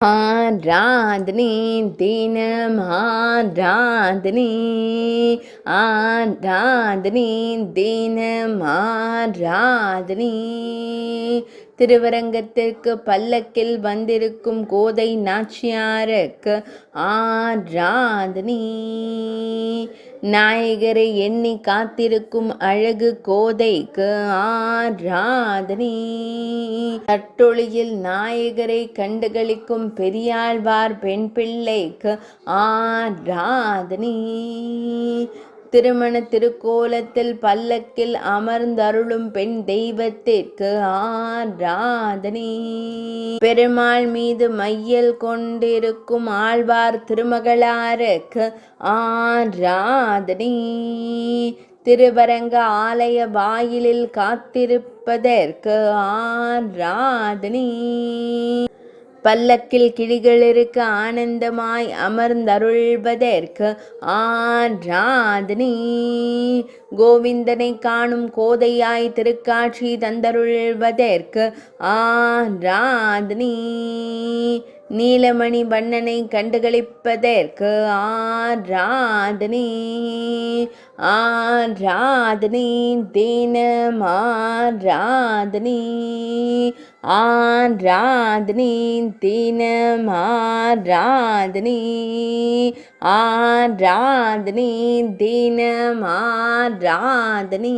ஆராதனை தினம் ஆராதனை ஆராதனை தினம் ஆராதனை. திருவரங்கத்திற்கு பல்லக்கில் வந்திருக்கும் கோதை நாச்சியாருக்கு ஆராதனை. நாயகரை எண்ணி காத்திருக்கும் அழகு கோதைக்கு ஆராதனை. தட்டொளியில் நாயகரை கண்டுகளிக்கும் பெரியாழ்வார் பெண் பிள்ளைக்கு ஆராதனை. திருமண திருக்கோலத்தில் பல்லக்கில் அமர்ந்தருளும் பெண் தெய்வத்திற்கு ஆராதனை. பெருமாள் மீது மையல் கொண்டிருக்கும் ஆழ்வார் திருமகளாருக்கு ஆராதனை. திருவரங்க ஆலய வாயிலில் காத்திருப்பதற்கு ஆராதனை. பல்லக்கில் கிளிகளிருக்கு ஆனந்தமாய் அமர்ந்தருள்வதற்கு ஆராதனை. கோவிந்தனை காணும் கோதையாய் திருக்காட்சி தந்தருள்வதற்கு ஆராதனை. நீலமணி வண்ணனை கண்டுகளிப்பதற்கு ஆராதனை. ஆராதனை தினம் ஆராதனை. ஆராதனை தினம் ஆராதனை. ஆராதனை தினம் ஆராதனை.